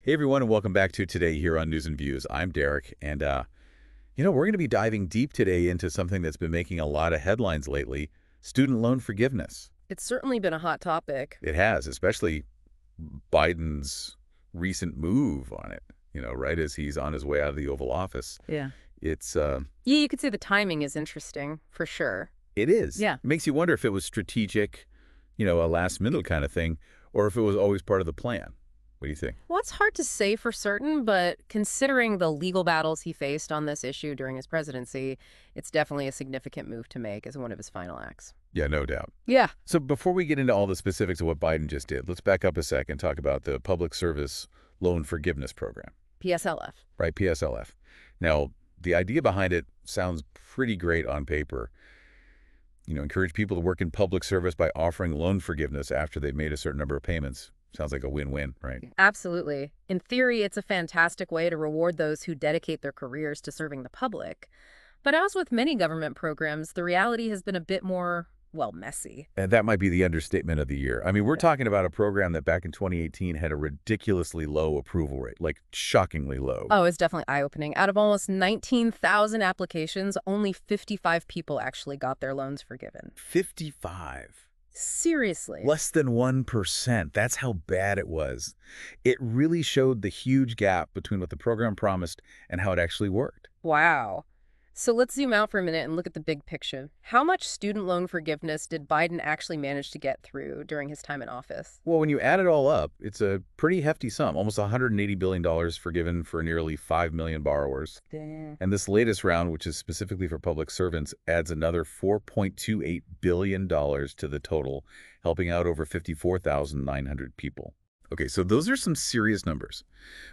Hey everyone, and welcome back to Today here on News and Views. I'm Derek, and we're going to be diving deep today into something that's been making a lot of headlines lately: student loan forgiveness. It's certainly been a hot topic. It has, especially Biden's recent move on it. Right as he's on his way out of the Oval Office. Yeah. It's Yeah, you could say the timing is interesting, for sure. it is. Yeah. It makes you wonder if it was strategic, a last minute kind of thing, or if it was always part of the plan. What do you think? Well, it's hard to say for certain, but considering the legal battles he faced on this issue during his presidency, it's definitely a significant move to make as one of his final acts. Yeah, no doubt. Yeah. So before we get into all the specifics of what Biden just did, let's back up a second and talk about the Public Service Loan Forgiveness Program, PSLF. right? PSLF. Now, the idea behind it sounds pretty great on paper. Encourage people to work in public service by offering loan forgiveness after they've made a certain number of payments. Sounds like a win-win, right? Absolutely. In theory, it's a fantastic way to reward those who dedicate their careers to serving the public. But as with many government programs, the reality has been a bit more, well, messy. And that might be the understatement of the year. I mean, we're talking about a program that back in 2018 had a ridiculously low approval rate, like shockingly low. Oh, it's definitely eye-opening. Out of almost 19,000 applications, only 55 people actually got their loans forgiven. 55. Seriously. Less than 1%. That's how bad it was. It really showed the huge gap between what the program promised and how it actually worked. Wow. So let's zoom out for a minute and look at the big picture. How much student loan forgiveness did Biden actually manage to get through during his time in office? Well, when you add it all up, it's a pretty hefty sum, almost $180 billion forgiven for nearly 5 million borrowers. Damn. And this latest round, which is specifically for public servants, adds another $4.28 billion to the total, helping out over 54,900 people. Okay, so those are some serious numbers.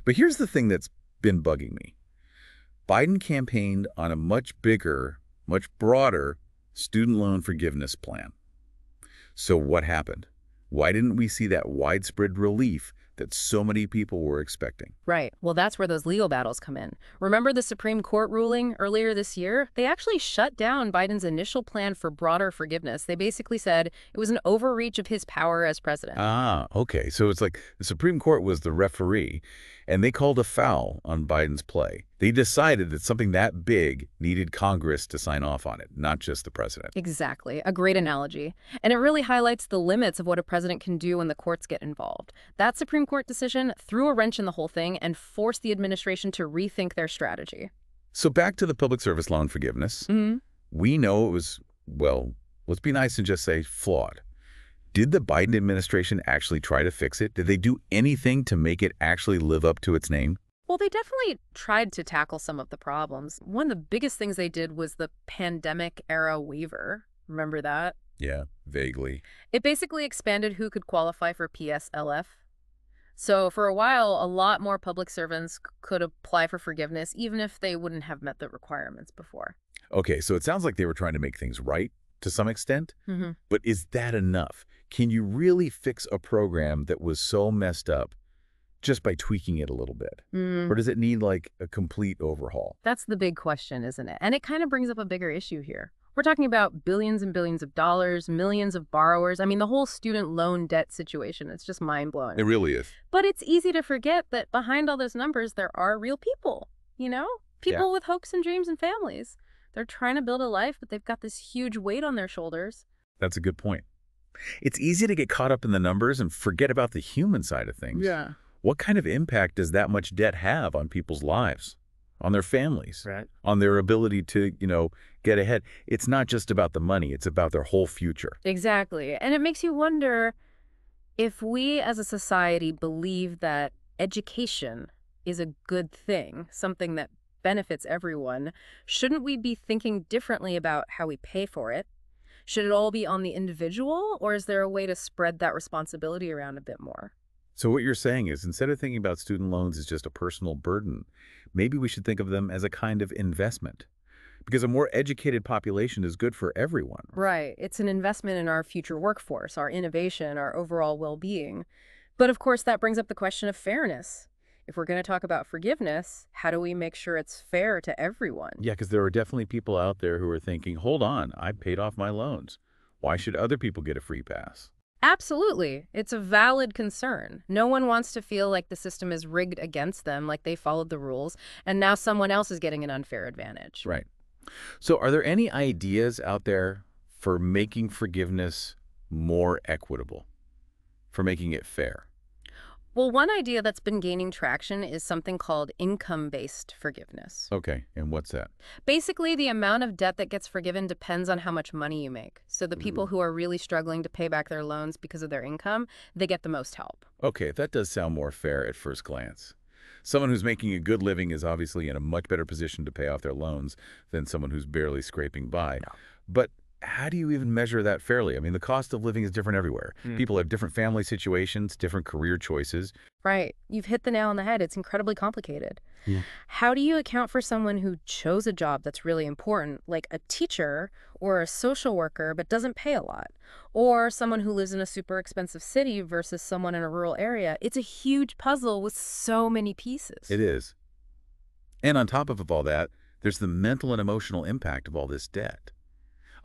But here's the thing that's been bugging me. Biden campaigned on a much bigger, much broader student loan forgiveness plan. So what happened? Why didn't we see that widespread relief that so many people were expecting? Right. Well, that's where those legal battles come in. Remember the Supreme Court ruling earlier this year? They actually shut down Biden's initial plan for broader forgiveness. They basically said it was an overreach of his power as president. Ah, okay. So it's like the Supreme Court was the referee, and they called a foul on Biden's play. They decided that something that big needed Congress to sign off on it, not just the president. Exactly. A great analogy. And it really highlights the limits of what a president can do when the courts get involved. That Supreme Court decision threw a wrench in the whole thing and forced the administration to rethink their strategy. So back to the public service loan forgiveness. We know it was, well, let's be nice and just say flawed. Did the Biden administration actually try to fix it? Did they do anything to make it actually live up to its name? Well, they definitely tried to tackle some of the problems. One of the biggest things they did was the pandemic-era waiver. Remember that? Yeah, vaguely. It basically expanded who could qualify for PSLF. So for a while, a lot more public servants could apply for forgiveness, even if they wouldn't have met the requirements before. Okay, so it sounds like they were trying to make things right to some extent. But is that enough? Can you really fix a program that was so messed up just by tweaking it a little bit? Or does it need like a complete overhaul? That's the big question, isn't it? And it kind of brings up a bigger issue here. We're talking about billions and billions of dollars, millions of borrowers. I mean, the whole student loan debt situation, it's just mind-blowing. It really is. But it's easy to forget that behind all those numbers, there are real people, People with hopes and dreams and families. They're trying to build a life, but they've got this huge weight on their shoulders. That's a good point. It's easy to get caught up in the numbers and forget about the human side of things. Yeah. What kind of impact does that much debt have on people's lives, on their families, Right. on their ability to, get ahead? It's not just about the money. It's about their whole future. Exactly. And it makes you wonder if we as a society believe that education is a good thing, something that benefits everyone, shouldn't we be thinking differently about how we pay for it? Should it all be on the individual, or is there a way to spread that responsibility around a bit more? So what you're saying is, instead of thinking about student loans as just a personal burden, maybe we should think of them as a kind of investment. Because a more educated population is good for everyone. Right. It's an investment in our future workforce, our innovation, our overall well-being. But of course, that brings up the question of fairness. If we're going to talk about forgiveness, how do we make sure it's fair to everyone? Yeah, because there are definitely people out there who are thinking, hold on, I paid off my loans. Why should other people get a free pass? Absolutely. It's a valid concern. No one wants to feel like the system is rigged against them, like they followed the rules, and now someone else is getting an unfair advantage. Right. So are there any ideas out there for making forgiveness more equitable, for making it fair? Well, one idea that's been gaining traction is something called income-based forgiveness. Okay, and what's that? Basically, the amount of debt that gets forgiven depends on how much money you make. So the people Ooh. who are really struggling to pay back their loans because of their income, they get the most help. Okay, that does sound more fair at first glance. Someone who's making a good living is obviously in a much better position to pay off their loans than someone who's barely scraping by. No. But how do you even measure that fairly? I mean, the cost of living is different everywhere. People have different family situations, different career choices. Right. You've hit the nail on the head. It's incredibly complicated. Yeah. How do you account for someone who chose a job that's really important, like a teacher or a social worker, but doesn't pay a lot? Or someone who lives in a super expensive city versus someone in a rural area? It's a huge puzzle with so many pieces. It is. And on top of all that, there's the mental and emotional impact of all this debt.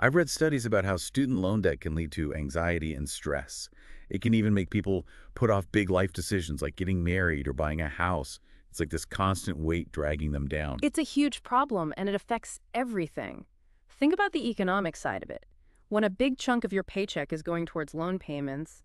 I've read studies about how student loan debt can lead to anxiety and stress. It can even make people put off big life decisions like getting married or buying a house. It's like this constant weight dragging them down. It's a huge problem, and it affects everything. Think about the economic side of it. When a big chunk of your paycheck is going towards loan payments,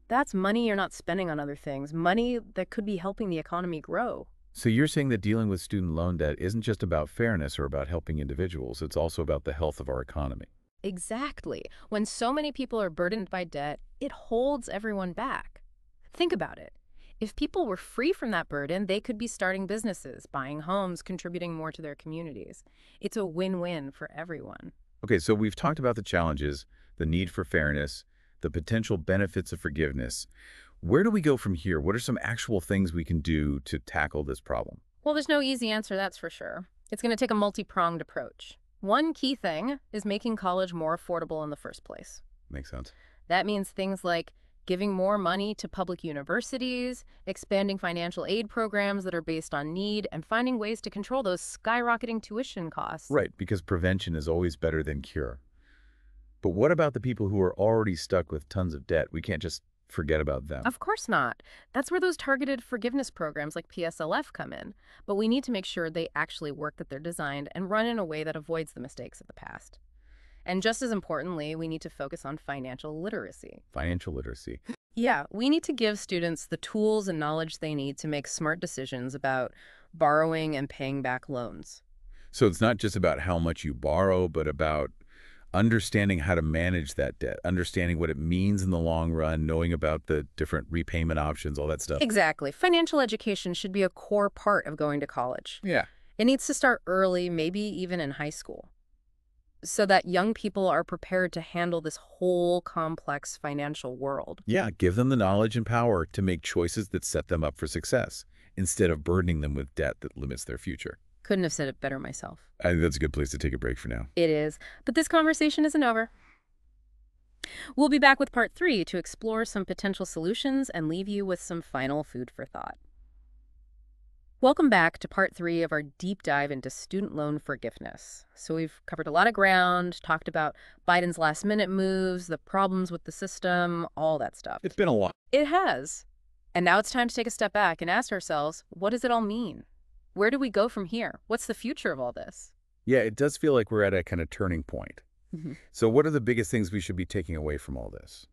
that's money you're not spending on other things, money that could be helping the economy grow. So you're saying that dealing with student loan debt isn't just about fairness or about helping individuals, it's also about the health of our economy. Exactly. When so many people are burdened by debt, it holds everyone back. Think about it. If people were free from that burden, they could be starting businesses, buying homes, contributing more to their communities. It's a win-win for everyone. Okay, so we've talked about the challenges, the need for fairness, the potential benefits of forgiveness. Where do we go from here? What are some actual things we can do to tackle this problem? Well, there's no easy answer, that's for sure. It's going to take a multi-pronged approach. One key thing is making college more affordable in the first place. Makes sense. That means things like giving more money to public universities, expanding financial aid programs that are based on need, and finding ways to control those skyrocketing tuition costs. Right, because prevention is always better than cure. But what about the people who are already stuck with tons of debt? We can't just forget about them. Of course not. That's where those targeted forgiveness programs like PSLF come in. But we need to make sure they actually work, that they're designed and run in a way that avoids the mistakes of the past. And just as importantly, we need to focus on financial literacy. Financial literacy. Yeah, we need to give students the tools and knowledge they need to make smart decisions about borrowing and paying back loans. So it's not just about how much you borrow, but about understanding how to manage that debt, understanding what it means in the long run, knowing about the different repayment options, all that stuff. Exactly. Financial education should be a core part of going to college. Yeah. It needs to start early, maybe even in high school, so that young people are prepared to handle this whole complex financial world. Yeah, give them the knowledge and power to make choices that set them up for success, instead of burdening them with debt that limits their future. Couldn't have said it better myself. I think that's a good place to take a break for now. It is. But this conversation isn't over. We'll be back with part 3 to explore some potential solutions and leave you with some final food for thought. Welcome back to part 3 of our deep dive into student loan forgiveness. So we've covered a lot of ground, talked about Biden's last-minute moves, the problems with the system, all that stuff. It's been a lot. It has. And now it's time to take a step back and ask ourselves, what does it all mean? Where do we go from here? What's the future of all this? Yeah, it does feel like we're at a kind of turning point. Mm-hmm. So what are the biggest things we should be taking away from all this?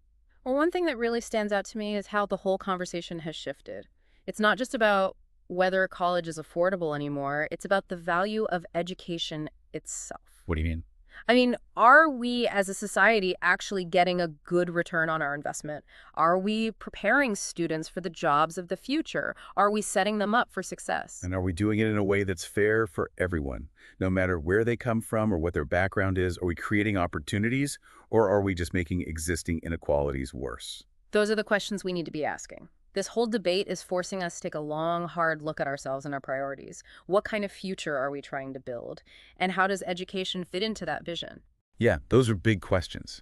Well, one thing that really stands out to me is how the whole conversation has shifted. It's not just about whether college is affordable anymore. It's about the value of education itself. What do you mean? I mean, are we as a society actually getting a good return on our investment? Are we preparing students for the jobs of the future? Are we setting them up for success? And are we doing it in a way that's fair for everyone, no matter where they come from or what their background is? Are we creating opportunities, or are we just making existing inequalities worse? Those are the questions we need to be asking. This whole debate is forcing us to take a long, hard look at ourselves and our priorities. What kind of future are we trying to build? And how does education fit into that vision? Yeah, those are big questions.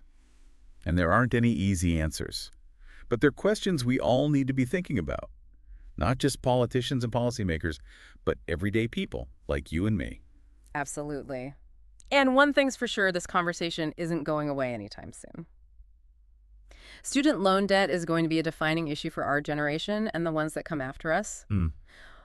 And there aren't any easy answers. But they're questions we all need to be thinking about. Not just politicians and policymakers, but everyday people like you and me. Absolutely. And one thing's for sure, this conversation isn't going away anytime soon. Student loan debt is going to be a defining issue for our generation and the ones that come after us. Hmm.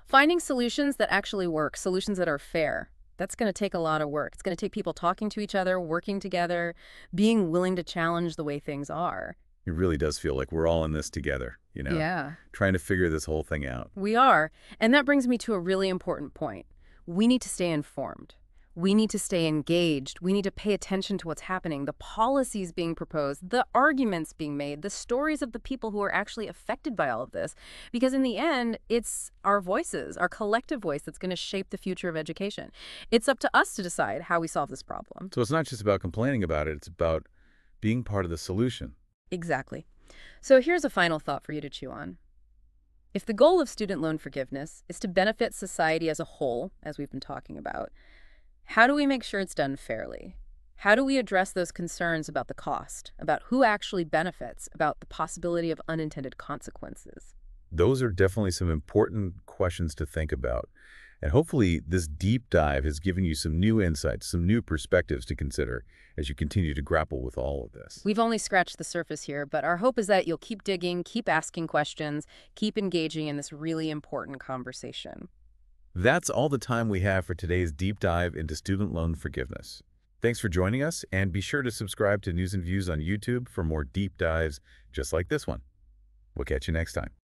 Finding solutions that actually work, solutions that are fair, that's going to take a lot of work. It's going to take people talking to each other, working together, being willing to challenge the way things are. It really does feel like we're all in this together, Yeah. trying to figure this whole thing out. We are. And that brings me to a really important point. We need to stay informed. We need to stay engaged. We need to pay attention to what's happening, the policies being proposed, the arguments being made, the stories of the people who are actually affected by all of this. Because in the end, it's our voices, our collective voice that's going to shape the future of education. It's up to us to decide how we solve this problem. So it's not just about complaining about it, it's about being part of the solution. Exactly. So here's a final thought for you to chew on. If the goal of student loan forgiveness is to benefit society as a whole, as we've been talking about, how do we make sure it's done fairly? How do we address those concerns about the cost, about who actually benefits, about the possibility of unintended consequences? Those are definitely some important questions to think about. And hopefully this deep dive has given you some new insights, some new perspectives to consider as you continue to grapple with all of this. We've only scratched the surface here, but our hope is that you'll keep digging, keep asking questions, keep engaging in this really important conversation. That's all the time we have for today's deep dive into student loan forgiveness. Thanks for joining us, and be sure to subscribe to News and Views on YouTube for more deep dives just like this one. We'll catch you next time.